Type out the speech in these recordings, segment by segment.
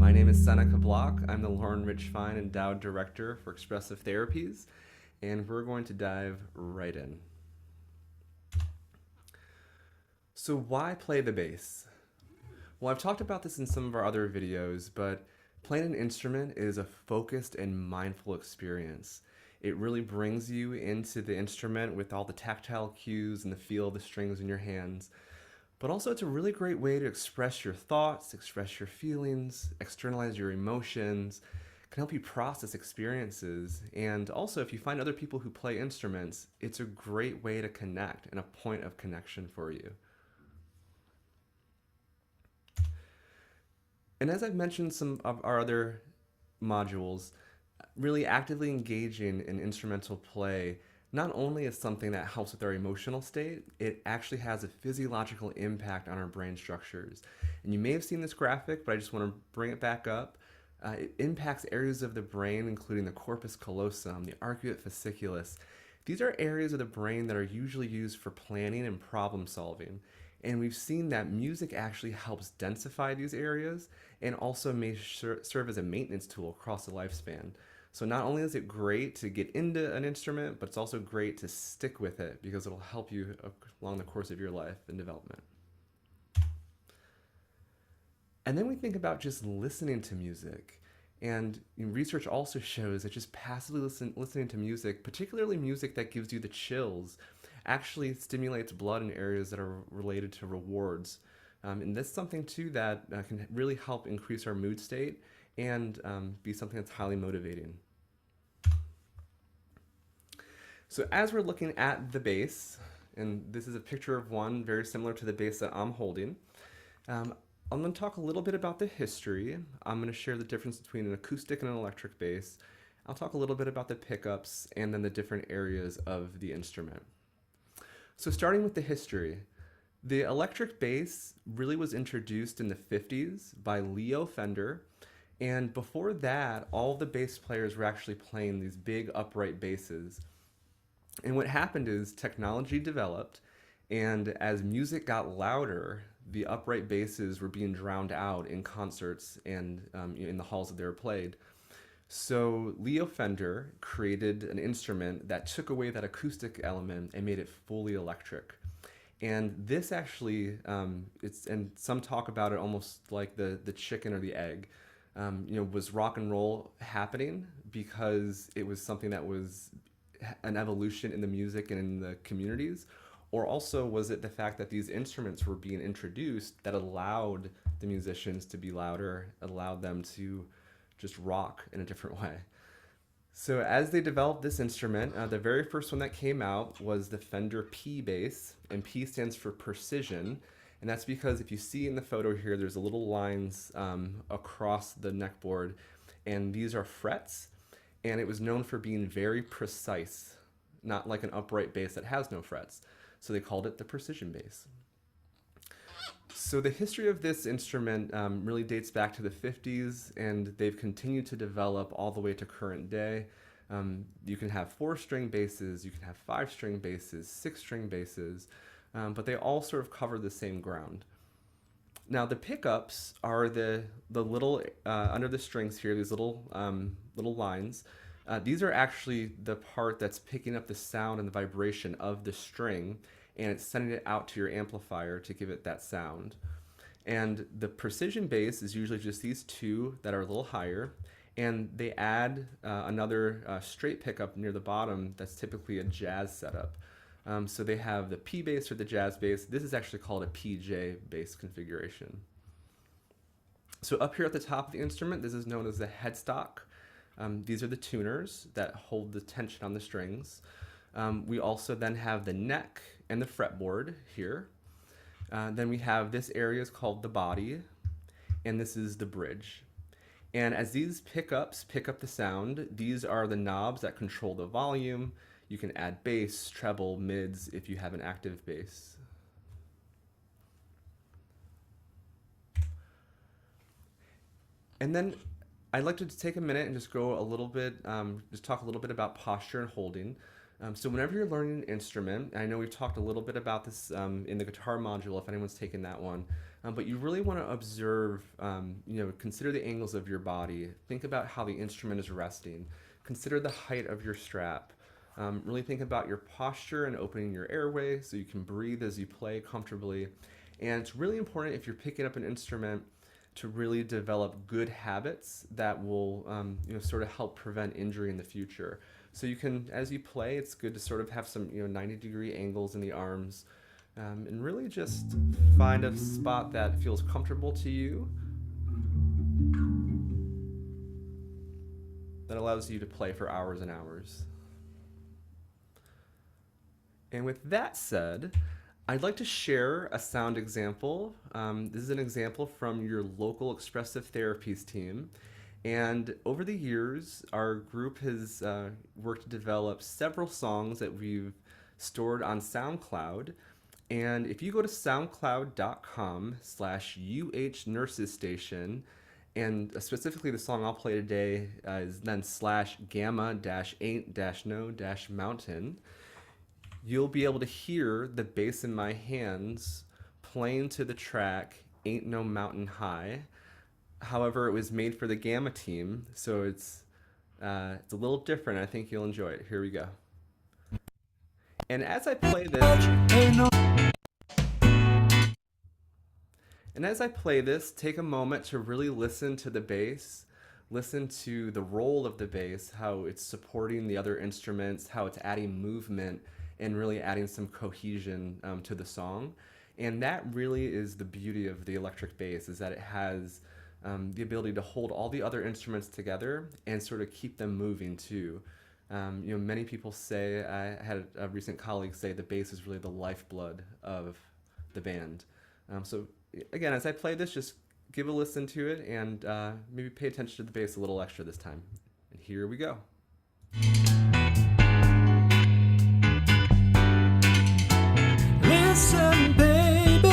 My name is Seneca Block. I'm the Lauren Richfine Endowed Director for Expressive Therapies, and we're going to dive right in. So, why play the bass? Well, I've talked about this in some of our other videos, but playing an instrument is a focused and mindful experience. It really brings you into the instrument with all the tactile cues and the feel of the strings in your hands. But also, it's a really great way to express your thoughts, express your feelings, externalize your emotions, can help you process experiences. And also, if you find other people who play instruments, it's a great way to connect and a point of connection for you. And as I've mentioned some of our other modules, really actively engaging in instrumental play not only is something that helps with our emotional state, it actually has a physiological impact on our brain structures. And you may have seen this graphic, but I just want to bring it back up. It impacts areas of the brain, including the corpus callosum, the arcuate fasciculus. These are areas of the brain that are usually used for planning and problem solving. And we've seen that music actually helps densify these areas and also may serve as a maintenance tool across the lifespan. So not only is it great to get into an instrument, but it's also great to stick with it because it'll help you along the course of your life and development. And then we think about just listening to music. And research also shows that just passively listening to music, particularly music that gives you the chills, actually stimulates blood in areas that are related to rewards. And that's something too that can really help increase our mood state and be something that's highly motivating. So as we're looking at the bass, and this is a picture of one very similar to the bass that I'm holding, I'm going to talk a little bit about the history. I'm going to share the difference between an acoustic and an electric bass. I'll talk a little bit about the pickups and then the different areas of the instrument. So starting with the history, the electric bass really was introduced in the 50s by Leo Fender. And before that, all the bass players were actually playing these big upright basses. And what happened is technology developed, and as music got louder, the upright basses were being drowned out in concerts and in the halls that they were played. So Leo Fender created an instrument that took away that acoustic element and made it fully electric. And this actually, and some talk about it almost like the chicken or the egg. Was rock and roll happening because it was something that was an evolution in the music and in the communities? Or also was it the fact that these instruments were being introduced that allowed the musicians to be louder, allowed them to just rock in a different way? So as they developed this instrument, the very first one that came out was the Fender P bass, and P stands for precision. And that's because if you see in the photo here, there's a little lines across the neckboard, and these are frets. And it was known for being very precise, not like an upright bass that has no frets. So they called it the precision bass. So the history of this instrument really dates back to the 50s, and they've continued to develop all the way to current day. You can have 4-string basses, you can have 5-string basses, 6-string basses, but they all sort of cover the same ground. Now the pickups are the little under the strings here, these little lines. These are actually the part that's picking up the sound and the vibration of the string, and it's sending it out to your amplifier to give it that sound. And the precision bass is usually just these two that are a little higher, and they add another straight pickup near the bottom that's typically a jazz setup. So they have the P bass or the jazz bass. This is actually called a PJ bass configuration. So up here at the top of the instrument, this is known as the headstock. These are the tuners that hold the tension on the strings. We also then have the neck and the fretboard here. Then we have this area is called the body, and this is the bridge. And as these pickups pick up the sound, these are the knobs that control the volume. You can add bass, treble, mids if you have an active bass. And then I'd like to take a minute and just go a little bit, just talk a little bit about posture and holding. So whenever you're learning an instrument, I know we've talked a little bit about this in the guitar module if anyone's taken that one, but you really want to observe, consider the angles of your body. Think about how the instrument is resting. Consider the height of your strap. Really think about your posture and opening your airway so you can breathe as you play comfortably. And it's really important if you're picking up an instrument to really develop good habits that will sort of help prevent injury in the future. So you can, as you play, it's good to sort of have some 90-degree angles in the arms, and really just find a spot that feels comfortable to you, that allows you to play for hours and hours. And with that said, I'd like to share a sound example. This is an example from your local expressive therapies team. And over the years, our group has worked to develop several songs that we've stored on SoundCloud. And if you go to soundcloud.com/UHNursesStation, and specifically the song I'll play today is then /gamma-ain't-no-mountain, you'll be able to hear the bass in my hands playing to the track Ain't No Mountain High. However, it was made for the Gamma team, so it's a little different. I think you'll enjoy it. Here we go. And as I play this, take a moment to really listen to the bass, listen to the role of the bass, how it's supporting the other instruments, how it's adding movement, and really adding some cohesion to the song. And that really is the beauty of the electric bass, is that it has the ability to hold all the other instruments together and sort of keep them moving too. Many people say, I had a recent colleague say the bass is really the lifeblood of the band. So again, as I play this, just give a listen to it and maybe pay attention to the bass a little extra this time. And here we go. Listen, baby,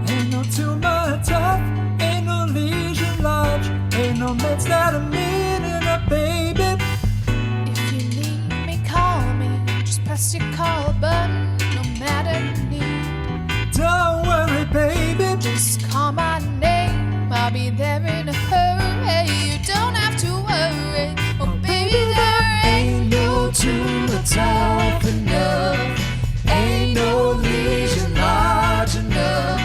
ain't no tumor tough, ain't no lesion large, ain't no meds that are meaning up, baby. If you need me, call me. Just press your call button, no matter the need. Don't worry, baby, Just call my name, I'll be there in a hurry. You don't have to worry. Oh, baby, there ain't no tumor tough enough, ain't no lesion large enough,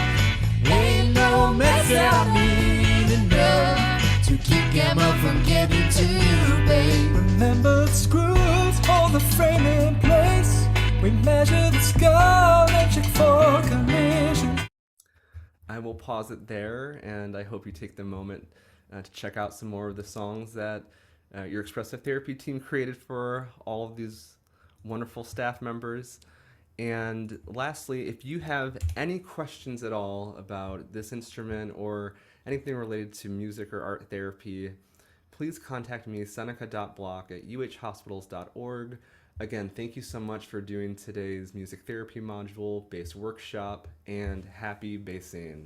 ain't no meds that are mean enough to keep gamma from getting to you, babe. Remember the screws hold the frame in place. We measure the skull and check for collision. I will pause it there, and I hope you take the moment to check out some more of the songs that your expressive therapy team created for all of these wonderful staff members. And lastly, if you have any questions at all about this instrument or anything related to music or art therapy, please contact me, seneca.block@uhhospitals.org. Again, thank you so much for doing today's music therapy module, bass workshop, and happy bassing.